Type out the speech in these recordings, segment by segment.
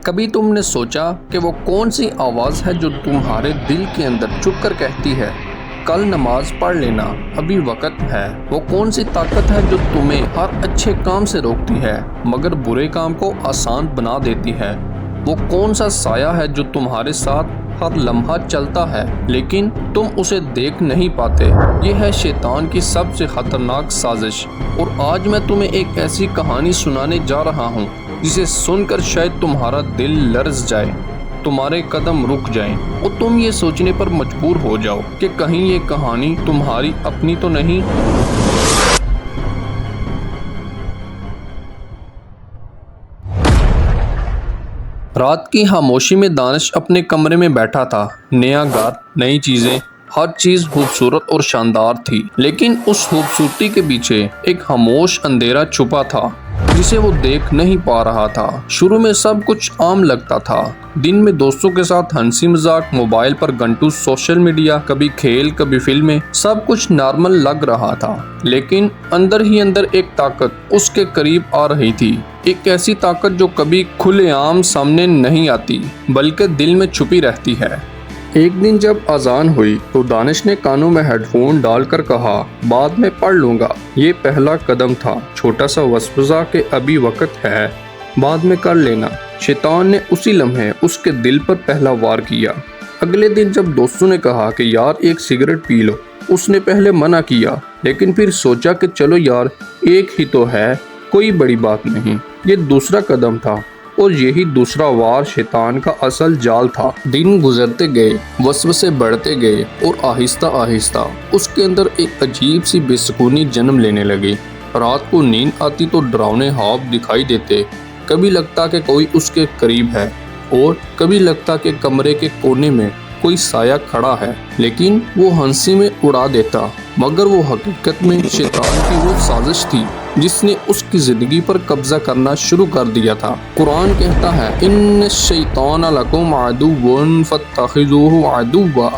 کبھی تم نے سوچا کہ وہ کون سی آواز ہے جو تمہارے دل کے اندر چھپ کر کہتی ہے کل نماز پڑھ لینا، ابھی وقت ہے؟ وہ کون سی طاقت ہے جو تمہیں ہر اچھے کام سے روکتی ہے مگر برے کام کو آسان بنا دیتی ہے؟ وہ کون سا سایہ ہے جو تمہارے ساتھ ہر لمحہ چلتا ہے لیکن تم اسے دیکھ نہیں پاتے؟ یہ ہے شیطان کی سب سے خطرناک سازش، اور آج میں تمہیں ایک ایسی کہانی سنانے جا رہا ہوں جسے سن کر شاید تمہارا دل لرز جائے، تمہارے قدم رک جائیں اور تم یہ سوچنے پر مجبور ہو جاؤ کہ کہیں یہ کہانی تمہاری اپنی تو نہیں۔ رات کی خاموشی میں دانش اپنے کمرے میں بیٹھا تھا۔ نیا گھر، نئی چیزیں، ہر چیز خوبصورت اور شاندار تھی، لیکن اس خوبصورتی کے پیچھے ایک خاموش اندھیرا چھپا تھا جسے وہ دیکھ نہیں پا رہا تھا۔ شروع میں سب کچھ عام لگتا تھا، دن میں دوستوں کے ساتھ ہنسی مذاق، موبائل پر گھنٹوں سوشل میڈیا، کبھی کھیل کبھی فلمیں، سب کچھ نارمل لگ رہا تھا۔ لیکن اندر ہی اندر ایک طاقت اس کے قریب آ رہی تھی، ایک ایسی طاقت جو کبھی کھلے عام سامنے نہیں آتی بلکہ دل میں چھپی رہتی ہے۔ ایک دن جب اذان ہوئی تو دانش نے کانوں میں ہیڈ فون ڈال کر کہا، بعد میں پڑھ لوں گا۔ یہ پہلا قدم تھا، چھوٹا سا وسوسہ کہ ابھی وقت ہے، بعد میں کر لینا۔ شیطان نے اسی لمحے اس کے دل پر پہلا وار کیا۔ اگلے دن جب دوستوں نے کہا کہ یار ایک سگریٹ پی لو، اس نے پہلے منع کیا لیکن پھر سوچا کہ چلو یار ایک ہی تو ہے، کوئی بڑی بات نہیں۔ یہ دوسرا قدم تھا اور یہی دوسرا وار شیطان کا اصل جال تھا۔ دن گزرتے گئے، وسوسے بڑھتے گئے اور آہستہ آہستہ اس کے اندر ایک عجیب سی بے سکونی جنم لینے لگی۔ رات کو نیند آتی تو ڈراؤنے خواب دکھائی دیتے، کبھی لگتا کہ کوئی اس کے قریب ہے اور کبھی لگتا کہ کمرے کے کونے میں کوئی سایہ کھڑا ہے، لیکن وہ ہنسی میں اڑا دیتا، مگر وہ حقیقت میں شیطان کی وہ سازش تھی جس نے اس کی زندگی پر قبضہ کرنا شروع کر دیا تھا۔ قرآن کہتا ہے، ان الشیطان لکم عدو فاتخذوہ عدوا،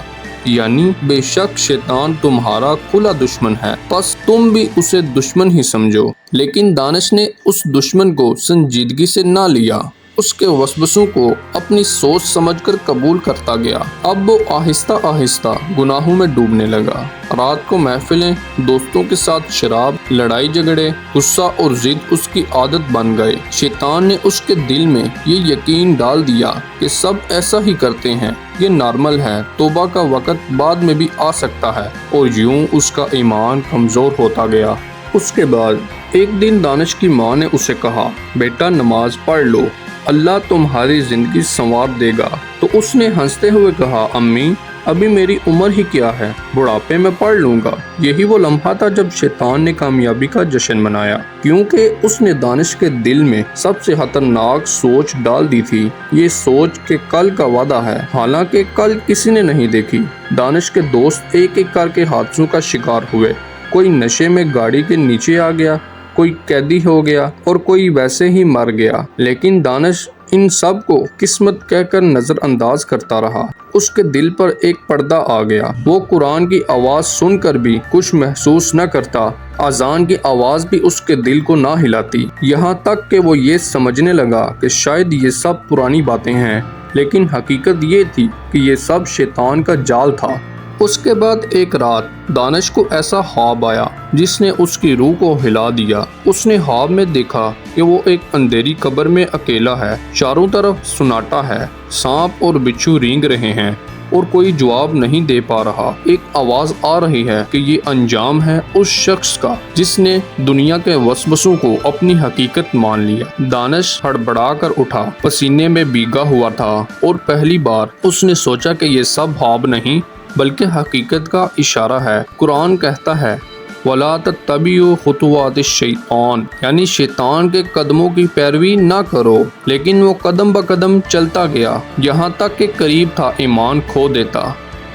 یعنی بے شک شیطان تمہارا کھلا دشمن ہے، پس تم بھی اسے دشمن ہی سمجھو۔ لیکن دانش نے اس دشمن کو سنجیدگی سے نہ لیا، اس کے وسوسوں کو اپنی سوچ سمجھ کر قبول کرتا گیا۔ اب وہ آہستہ آہستہ گناہوں میں ڈوبنے لگا۔ رات کو محفلیں، دوستوں کے ساتھ شراب، لڑائی جھگڑے، غصہ اور ضد اس کی عادت بن گئے۔ شیطان نے اس کے دل میں یہ یقین ڈال دیا کہ سب ایسا ہی کرتے ہیں، یہ نارمل ہے، توبہ کا وقت بعد میں بھی آ سکتا ہے، اور یوں اس کا ایمان کمزور ہوتا گیا۔ اس کے بعد ایک دن دانش کی ماں نے اسے کہا، بیٹا نماز پڑھ لو، اللہ تمہاری زندگی سنوار دے گا۔ تو اس نے ہنستے ہوئے کہا، امی ابھی میری عمر ہی کیا ہے، بڑھاپے میں پڑھ لوں گا۔ یہی وہ لمحہ تھا جب شیطان نے کامیابی کا جشن منایا، کیونکہ اس نے دانش کے دل میں سب سے خطرناک سوچ ڈال دی تھی، یہ سوچ کہ کل کا وعدہ ہے، حالانکہ کل کسی نے نہیں دیکھی۔ دانش کے دوست ایک ایک کر کے حادثوں کا شکار ہوئے، کوئی نشے میں گاڑی کے نیچے آ گیا، کوئی قیدی ہو گیا اور کوئی ویسے ہی مر گیا، لیکن دانش ان سب کو قسمت کہہ کر نظر انداز کرتا رہا۔ اس کے دل پر ایک پردہ آ گیا، وہ قرآن کی آواز سن کر بھی کچھ محسوس نہ کرتا، اذان کی آواز بھی اس کے دل کو نہ ہلاتی، یہاں تک کہ وہ یہ سمجھنے لگا کہ شاید یہ سب پرانی باتیں ہیں، لیکن حقیقت یہ تھی کہ یہ سب شیطان کا جال تھا۔ اس کے بعد ایک رات دانش کو ایسا خواب آیا جس نے اس کی روح کو ہلا دیا۔ اس نے خواب میں دیکھا کہ وہ ایک اندھیری قبر میں اکیلا ہے، چاروں طرف سناٹا ہے، سانپ اور بچھو رینگ رہے ہیں اور کوئی جواب نہیں دے پا رہا۔ ایک آواز آ رہی ہے کہ یہ انجام ہے اس شخص کا جس نے دنیا کے وسوسوں کو اپنی حقیقت مان لیا۔ دانش ہڑبڑا کر اٹھا، پسینے میں بھیگا ہوا تھا، اور پہلی بار اس نے سوچا کہ یہ سب خواب نہیں بلکہ حقیقت کا اشارہ ہے۔ قرآن کہتا ہے، وَلَا تَتَّبِعُوا خُطُوَاتِ الشَّيْطَانِ، یعنی شیطان کے قدموں کی پیروی نہ کرو۔ لیکن وہ قدم بقدم چلتا گیا، یہاں تک کہ قریب تھا ایمان کھو دیتا،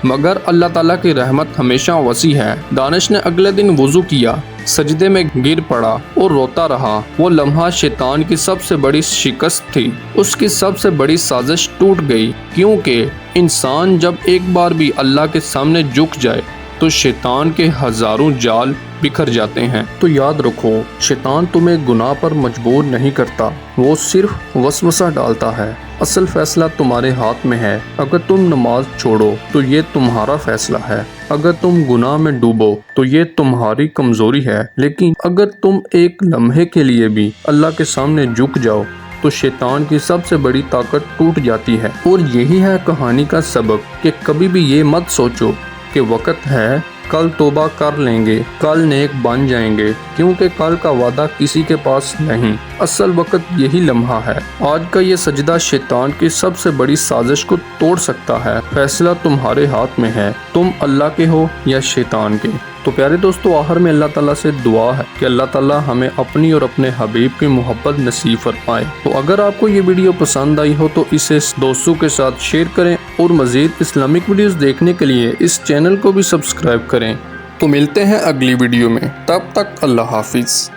مگر اللہ تعالیٰ کی رحمت ہمیشہ وسیع ہے۔ دانش نے اگلے دن وضو کیا، سجدے میں گر پڑا اور روتا رہا۔ وہ لمحہ شیطان کی سب سے بڑی شکست تھی، اس کی سب سے بڑی سازش ٹوٹ گئی، کیونکہ انسان جب ایک بار بھی اللہ کے سامنے جھک جائے تو شیطان کے ہزاروں جال بکھر جاتے ہیں۔ تو یاد رکھو، شیطان تمہیں گناہ پر مجبور نہیں کرتا، وہ صرف وسوسہ ڈالتا ہے۔ اصل فیصلہ تمہارے ہاتھ میں ہے۔ اگر تم نماز چھوڑو تو یہ تمہارا فیصلہ ہے، اگر تم گناہ میں ڈوبو تو یہ تمہاری کمزوری ہے، لیکن اگر تم ایک لمحے کے لیے بھی اللہ کے سامنے جھک جاؤ تو شیطان کی سب سے بڑی طاقت ٹوٹ جاتی ہے۔ اور یہی ہے کہانی کا سبق کہ کبھی بھی یہ مت سوچو کہ وقت ہے، کل توبہ کر لیں گے، کل نیک بن جائیں گے، کیونکہ کل کا وعدہ کسی کے پاس نہیں۔ اصل وقت یہی لمحہ ہے۔ آج کا یہ سجدہ شیطان کی سب سے بڑی سازش کو توڑ سکتا ہے۔ فیصلہ تمہارے ہاتھ میں ہے، تم اللہ کے ہو یا شیطان کے۔ تو پیارے دوستو، آخر میں اللہ تعالیٰ سے دعا ہے کہ اللہ تعالیٰ ہمیں اپنی اور اپنے حبیب کی محبت نصیب فرمائے۔ تو اگر آپ کو یہ ویڈیو پسند آئی ہو تو اسے دوستوں کے ساتھ شیئر کریں، اور مزید اسلامک ویڈیوز دیکھنے کے لیے اس چینل کو بھی سبسکرائب کریں۔ تو ملتے ہیں اگلی ویڈیو میں، تب تک اللہ حافظ۔